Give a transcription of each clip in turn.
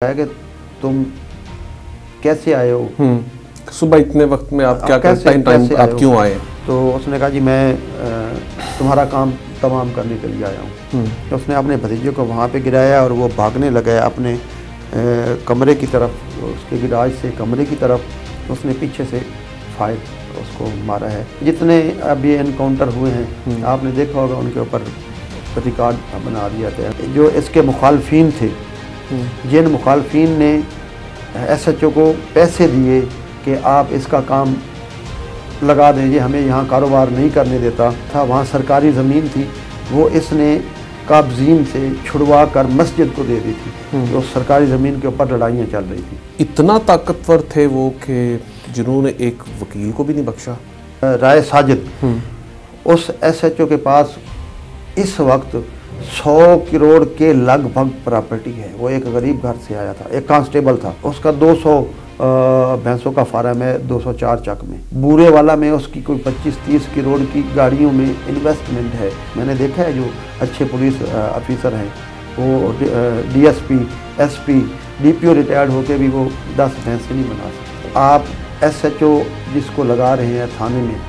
है कि तुम कैसे आए हो, सुबह इतने वक्त में आप क्या करते हैं, टाइम आप क्यों आए? तो उसने कहा जी मैं तुम्हारा काम तमाम करने के लिए आया हूँ। तो उसने अपने भतीजे को वहाँ पे गिराया और वो भागने लगा अपने कमरे की तरफ, उसके गिराज से कमरे की तरफ उसने पीछे से फायर उसको मारा है। जितने अभी एनकाउंटर हुए हैं आपने देखा होगा, उनके ऊपर रिकॉर्ड बना दिया था। जो इसके मुखालफिन थे, जिन मुखालफिन ने SHO को पैसे दिए कि आप इसका काम लगा देंगे, हमें यहाँ कारोबार नहीं करने देता था, वहाँ सरकारी ज़मीन थी, वो इसने काबजीन से छुड़वा कर मस्जिद को दे दी थी। तो सरकारी ज़मीन के ऊपर लड़ाइयाँ चल रही थी। इतना ताकतवर थे वो कि जिन्होंने एक वकील को भी नहीं बख्शा। राय साजिद, उस SHO के पास इस वक्त 100 करोड़ के लगभग प्रॉपर्टी है। वो एक गरीब घर से आया था, एक कांस्टेबल था, उसका 200 भैंसों का फार्म है, 204 चक में। बूरे वाला में उसकी कोई 25-30 करोड़ की गाड़ियों में इन्वेस्टमेंट है। मैंने देखा है जो अच्छे पुलिस ऑफिसर हैं वो DSP, SP, DPO रिटायर्ड होकर भी वो 10 भैंसें नहीं बना सकते। आप SHO जिसको लगा रहे हैं थाने में,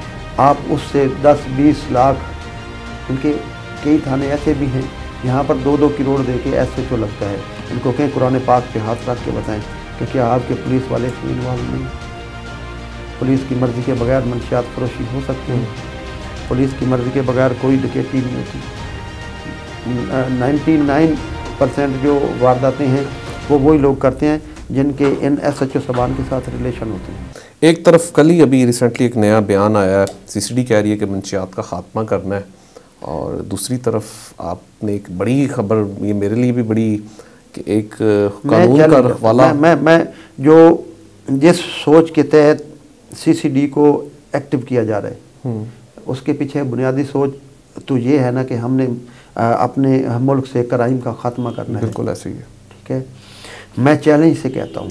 आप उससे 10-20 लाख, उनके कई थाने ऐसे भी हैं यहाँ पर 2-2 करोड़ दे के SHO लगता है। उनको कहीं कुरान पाक पे हाथ रख के बताएं कि क्या आपके पुलिस वाले इसमें इन्वॉल्व नहीं? पुलिस की मर्ज़ी के बगैर मंशियात फरोशी हो सकती है, पुलिस की मर्ज़ी के बगैर कोई डकैती नहीं होती। 99% जो वारदातें हैं वो वही लोग करते हैं जिनके इन SHO सबान के साथ रिलेशन होते हैं। एक तरफ कल ही अभी रिसेंटली एक नया बयान आया है, CCD कह रही है कि मंशियात का खात्मा करना है, और दूसरी तरफ आपने एक बड़ी खबर, ये मेरे लिए भी बड़ी, कि एक कानून का रखवाला। मैं जो जिस सोच के तहत CCD को एक्टिव किया जा रहा है उसके पीछे बुनियादी सोच तो ये है ना कि हमने अपने मुल्क से क्राइम का खात्मा करना है। बिल्कुल ऐसे ही है। ठीक है, मैं चैलेंज से कहता हूँ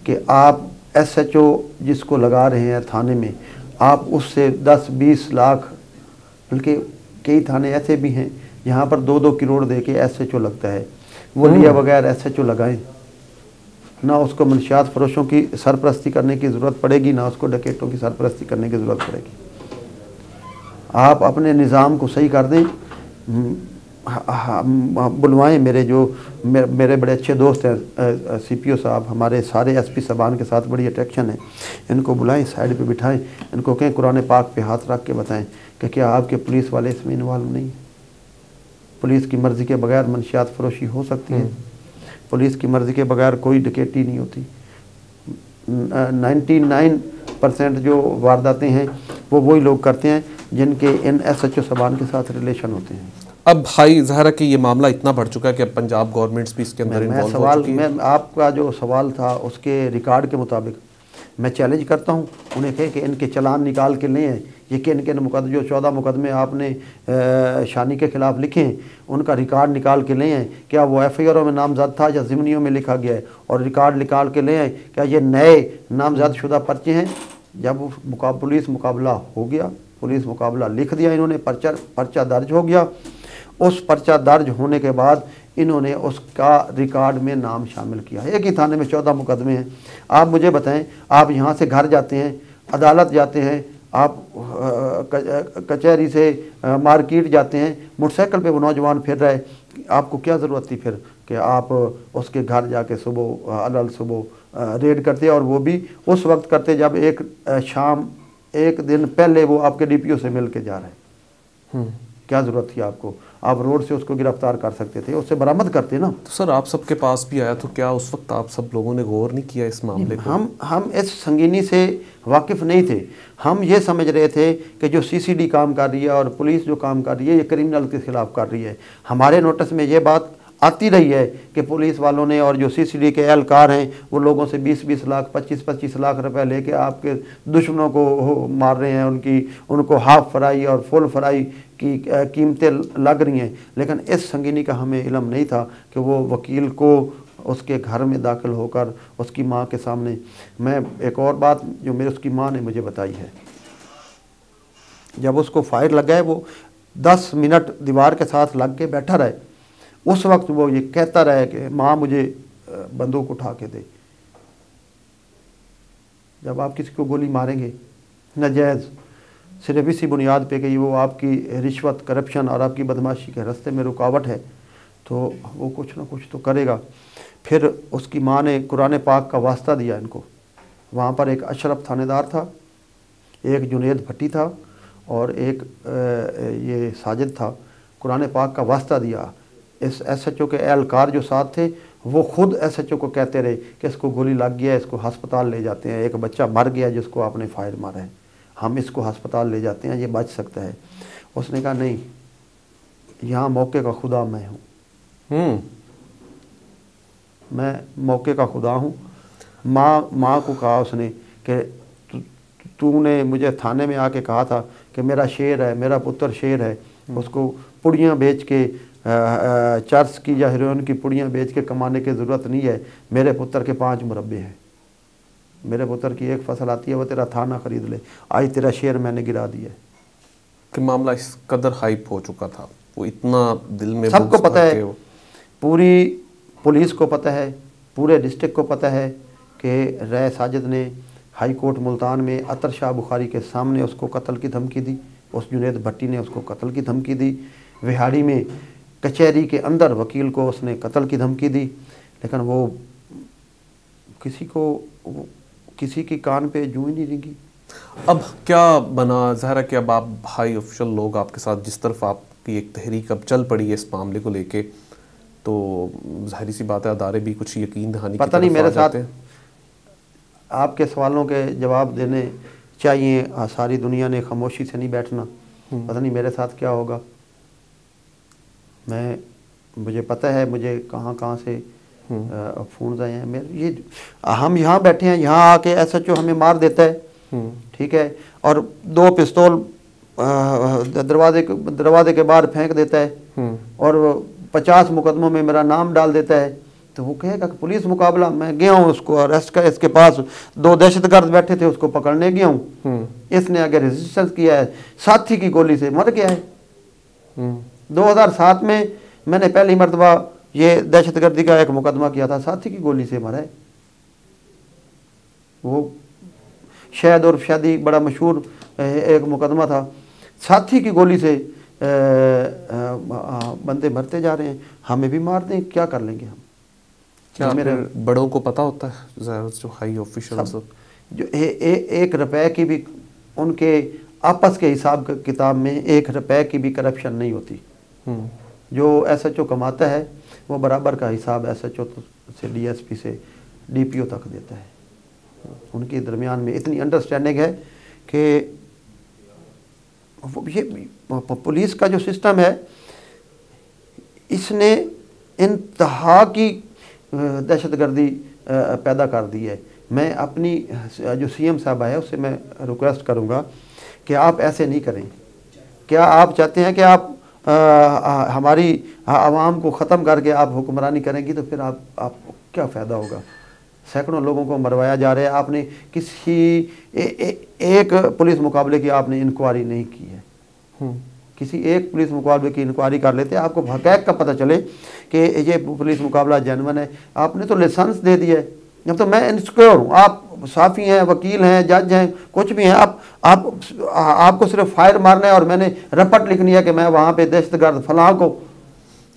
कि आप SHO जिसको लगा रहे हैं थाने में, आप उससे 10-20 लाख, बल्कि कई थाने ऐसे भी हैं जहाँ पर 2-2 करोड़ दे के SHO लगता है। वो लिया बगैर SHO लगाएं, ना उसको मंशियात फरोशों की सरपरस्ती करने की ज़रूरत पड़ेगी, ना उसको डकैतों की सरपरस्ती करने की ज़रूरत पड़ेगी। आप अपने निज़ाम को सही कर दें। बुलवाएं मेरे बड़े अच्छे दोस्त हैं CPO साहब, हमारे सारे SP सबान के साथ बड़ी अट्रैक्शन है, इनको बुलाएं, साइड पे बिठाएं, इनको कहें कुरान पाक पे हाथ रख के बताएं कि क्या आपके पुलिस वाले इसमें इन्वॉल्व नहीं? पुलिस की मर्ज़ी के बगैर मंशियात फरोशी हो सकती है, पुलिस की मर्ज़ी के बगैर कोई डकैती नहीं होती। 99% जो वारदातें हैं वो वही लोग करते हैं जिनके इन SHO सबान के साथ रिलेशन होते हैं। अब भाई ज़ाहिर है कि ये मामला इतना बढ़ चुका है कि अब पंजाब गवर्नमेंट्स भी इसके अंदर इन्वॉल्व हो चुकी है। मैं आपका जो सवाल था उसके रिकॉर्ड के मुताबिक मैं चैलेंज करता हूँ, उन्हें कहे कि इनके चलान निकाल के ले आए, ये किन मुकदमे, जो 14 मुकदमे आपने शानी के ख़िलाफ़ लिखे हैं, उनका रिकॉर्ड निकाल के ले आए। क्या वो FIR में नामजद था या ज़िमनियों में लिखा गया है? और रिकॉर्ड निकाल के ले आए, क्या ये नए नामजद शुदा पर्चे हैं? जब पुलिस मुकाबला हो गया, पुलिस मुकाबला लिख दिया इन्होंने, पर्चा दर्ज हो गया, उस पर्चा दर्ज होने के बाद इन्होंने उसका रिकॉर्ड में नाम शामिल किया। एक ही थाने में 14 मुकदमे हैं। आप मुझे बताएं, आप यहाँ से घर जाते हैं, अदालत जाते हैं, आप कचहरी से मार्केट जाते हैं, मोटरसाइकिल पे वो नौजवान फिर रहा है, आपको क्या ज़रूरत थी फिर कि आप उसके घर जाके सुबह रेड करते? और वो भी उस वक्त करते जब एक दिन पहले वो आपके DPO से मिल के जा रहे हैं। क्या ज़रूरत थी आपको? आप रोड से उसको गिरफ्तार कर सकते थे, उससे बरामद करते ना। तो सर आप सबके पास भी आया, तो क्या उस वक्त आप सब लोगों ने गौर नहीं किया इस मामले को? हम इस संगीनी से वाकिफ़ नहीं थे। हम ये समझ रहे थे कि जो CCD काम कर रही है और पुलिस जो काम कर रही है ये क्रिमिनल के ख़िलाफ़ कर रही है। हमारे नोटिस में ये बात आती रही है कि पुलिस वालों ने और जो CCD के एहलकार हैं वो लोगों से 20-20 लाख, 25-25 लाख रुपए लेके आपके दुश्मनों को मार रहे हैं, उनको हाफ फ्राई और फुल फ्राई की कीमतें लग रही हैं। लेकिन इस संगीनी का हमें इल्म नहीं था कि वो वकील को उसके घर में दाखिल होकर उसकी माँ के सामने, मैं एक और बात जो उसकी माँ ने मुझे बताई है, जब उसको फायर लगा है वो 10 मिनट दीवार के साथ लग के बैठा रहे, उस वक्त वो ये कहता रहा कि माँ मुझे बंदूक उठा के दे। जब आप किसी को गोली मारेंगे नाजायज़ सिर्फ इसी बुनियाद पे कि वो आपकी रिश्वत, करप्शन और आपकी बदमाशी के रास्ते में रुकावट है, तो वो कुछ ना कुछ तो करेगा। फिर उसकी माँ ने कुरान पाक का वास्ता दिया इनको। वहाँ पर एक अशरफ थानेदार था, एक जुनेद भट्टी था और एक ये साजिद था। कुरान पाक का वास्ता दिया। इस SHO के एहलकार जो साथ थे वो खुद SHO को कहते रहे कि इसको गोली लग गया है, इसको अस्पताल ले जाते हैं, एक बच्चा मर गया जिसको आपने फायर मारा है, हम इसको अस्पताल ले जाते हैं, ये बच सकता है। उसने कहा नहीं, यहाँ मौके का खुदा मैं हूँ, मैं मौके का खुदा हूँ। माँ को कहा उसने कि तूने मुझे थाने में आके कहा था कि मेरा शेर है, मेरा पुत्र शेर है, उसको पुड़ियाँ बेच के चर्च की या हीरोइन की पुड़ियाँ बेच के कमाने की ज़रूरत नहीं है, मेरे पुत्र के 5 मुरब्बे हैं, मेरे पुत्र की एक फसल आती है वो तेरा थाना ख़रीद ले, आज तेरा शेर मैंने गिरा दिया। कि मामला इस कदर हाइप हो चुका था, वो इतना दिल में सबको पता है, पूरी पुलिस को पता है, पूरे डिस्ट्रिक्ट को पता है कि रय साजिद ने हाई कोर्ट मुल्तान में अतर शाह बुखारी के सामने उसको कत्ल की धमकी दी, उस जुनेद भट्टी ने उसको कत्ल की धमकी दी, विहाड़ी में कचहरी के अंदर वकील को उसने कत्ल की धमकी दी, लेकिन वो किसी की कान पे जूं ही नहीं रेंगी। अब क्या बना? ज़ाहिर है कि अब आप हाई ऑफिशियल लोग आपके साथ, जिस तरफ आपकी एक तहरीक अब चल पड़ी है इस मामले को लेके, तो जाहिर सी बात है अदारे भी कुछ यकीन दहानी पता नहीं मेरे साथ आपके सवालों के जवाब देने चाहिए, सारी दुनिया ने खामोशी से नहीं बैठना। पता नहीं मेरे साथ क्या होगा, मुझे पता है मुझे कहाँ से फ़ोन आए हैं। मेरे हम यहाँ बैठे हैं, यहाँ आके SHO हमें मार देता है, ठीक है, और 2 पिस्तौल दरवाजे के बाहर फेंक देता है और 50 मुकदमों में मेरा नाम डाल देता है, तो वो कहेगा कि पुलिस मुकाबला। मैं गया हूँ उसको अरेस्ट कर, इसके पास 2 दहशतगर्द बैठे थे, उसको पकड़ने गया हूँ, इसने आगे रेजिस्टेंस किया है, साथी की गोली से मर गया है। 2007 में मैंने पहली मरतबा ये दहशतगर्दी का एक मुकदमा किया था, साथी की गोली से मरा है। वो शहद और शादी बड़ा मशहूर एक मुकदमा था, साथी की गोली से बंदे मरते जा रहे हैं, हमें भी मार दें, क्या कर लेंगे हम? क्या मेरे बड़ों को पता होता है, जो हाई ऑफिशियल जो 1 रुपए की भी उनके आपस के हिसाब किताब में 1 रुपए की भी करप्शन नहीं होती। जो SHO कमाता है वो बराबर का हिसाब SHO से DSP से DPO तक देता है। उनके दरमियान में इतनी अंडरस्टैंडिंग है कि ये पुलिस का जो सिस्टम है इसने इंतहा की दहशतगर्दी पैदा कर दी है। मैं अपनी जो CM साहब है उससे मैं रिक्वेस्ट करूँगा कि आप ऐसे नहीं करें। क्या आप चाहते हैं कि आप हमारी आवाम को ख़त्म करके आप हुक्मरानी करेंगी, तो फिर आप क्या फ़ायदा होगा? सैकड़ों लोगों को मरवाया जा रहा है, आपने किसी एक पुलिस मुकाबले की आपने इंक्वायरी नहीं की है। किसी एक पुलिस मुकाबले की इंक्वायरी कर लेते, आपको हक़ैक़ का पता चले कि ये पुलिस मुकाबला जेन्युइन है। आपने तो लाइसेंस दे दिया है। अब तो मैं इनसिक्योर हूँ, आप साफ़ी हैं, वकील हैं, जज हैं, कुछ भी हैं, आपको सिर्फ फायर मारना है और मैंने रपट लिखनी है कि मैं वहाँ पे दहशतगर्द फलां को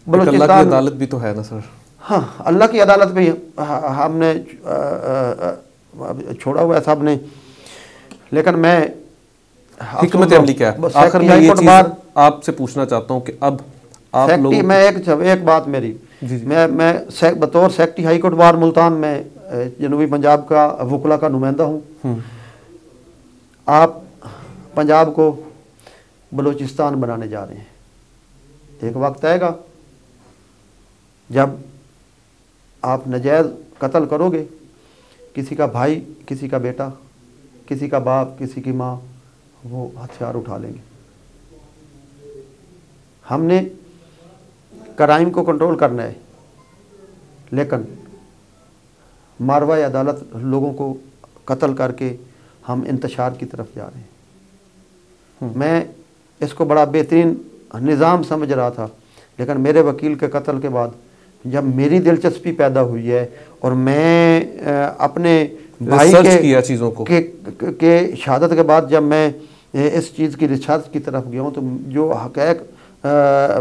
बलूचिस्तान। अल्लाह की अदालत भी तो है ना सर। हाँ, अल्लाह की अदालत भी हमने छोड़ा हुआ है साहब ने, लेकिन मैं हिकमत अमली क्या है? आखिर में ये चीज़ आपसे पूछना चाहता हूँ कि अब आप लोग, मैं एक बात मेरी, मैं बतौर secretary high court bar Multan में जनूबी पंजाब का वकला का नुमाइंदा हूँ। आप पंजाब को बलूचिस्तान बनाने जा रहे हैं। एक वक्त आएगा जब आप नाजायज़ कत्ल करोगे, किसी का भाई, किसी का बेटा, किसी का बाप, किसी की माँ, वो हथियार उठा लेंगे। हमने क्राइम को कंट्रोल करना है, लेकिन मारवाई अदालत लोगों को कत्ल करके हम इंतशार की तरफ जा रहे हैं। मैं इसको बड़ा बेहतरीन निज़ाम समझ रहा था, लेकिन मेरे वकील के कत्ल के बाद जब मेरी दिलचस्पी पैदा हुई है और मैं अपने भाई रिसर्च किया चीज़ों को के शहादत के बाद जब मैं इस चीज़ की रिसर्च की तरफ गया हूँ तो जो हक़ैक़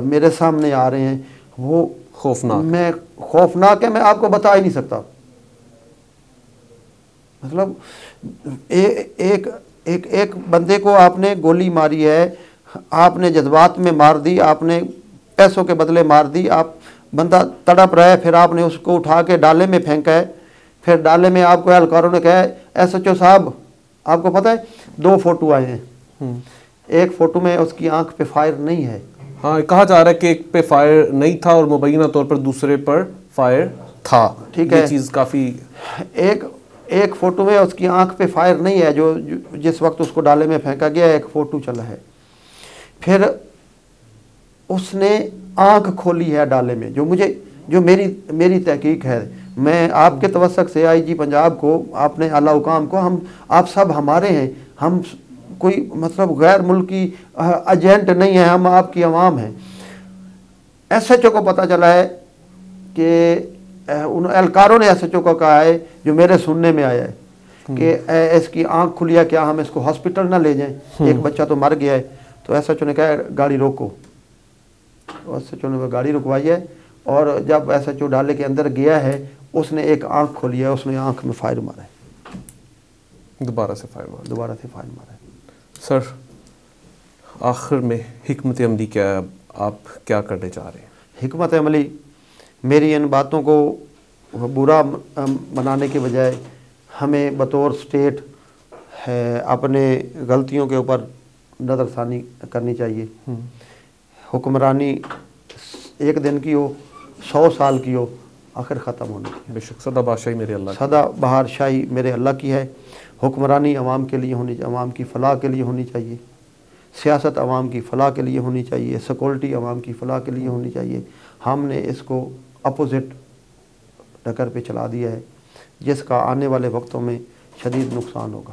मेरे सामने आ रहे हैं वो खौफनाक है, मैं आपको बता ही नहीं सकता। मतलब एक बंदे को आपने गोली मारी है, आपने जज्बात में मार दी, आपने पैसों के बदले मार दी, आप बंदा तड़प रहा है, फिर आपने उसको उठा के डाले में फेंका है, फिर डाले में आपको एहलकारों ने कहा SHO साहब आपको पता है 2 फोटो आए हैं, एक फ़ोटो में उसकी आंख पे फायर नहीं है। हाँ, कहा जा रहा है कि एक पे फायर नहीं था और मुबैना तौर पर दूसरे पर फायर था। ठीक है, ये चीज़ काफ़ी एक फ़ोटो में उसकी आंख पे फायर नहीं है, जो जिस वक्त उसको डाले में फेंका गया, एक फ़ोटो चला है। फिर उसने आंख खोली है डाले में, जो मेरी तहकीक है, मैं आपके तवस्सुक से IG पंजाब को, आपने आला हुकाम को, आप सब हमारे हैं, हम कोई मतलब गैर मुल्की एजेंट नहीं है, हम आपकी अवाम हैं। SHO को पता चला है कि उन एहलकारों ने SHO को कहा है, जो मेरे सुनने में आया है कि इसकी आंख खुली है, क्या हम इसको हॉस्पिटल ना ले जाएं, एक बच्चा तो मर गया है। तो SHO ने कहा गाड़ी रोको, SHO ने गाड़ी रुकवाई है और जब SHO डाले के अंदर गया है उसने एक आंख खोली है, उसने आंख में फायर मारा है, दोबारा से फायर मारा है। सर आखिर में हिकमत अमली क्या है, आप क्या करने चाह रहे हैं? हिकमत अमली मेरी इन बातों को बुरा बनाने के बजाय हमें बतौर स्टेट है अपने गलतियों के ऊपर नज़रसानी करनी चाहिए। हुक्मरानी एक दिन की हो, 100 साल की हो, आखिर ख़त्म होनी चाहिए। बेशक सदा बादशाही मेरे अल्लाह, सदा बहार शाही मेरे अल्लाह की है। हुक्मरानी अवाम के लिए होनी, अवाम की फ़लाह के लिए होनी चाहिए, सियासत अवाम की फ़लाह के लिए होनी चाहिए, सिक्योरिटी अवाम की फ़लाह के लिए होनी चाहिए। हमने इसको अपोजिट डगर पे चला दिया है, जिसका आने वाले वक्तों में शदीद नुकसान होगा।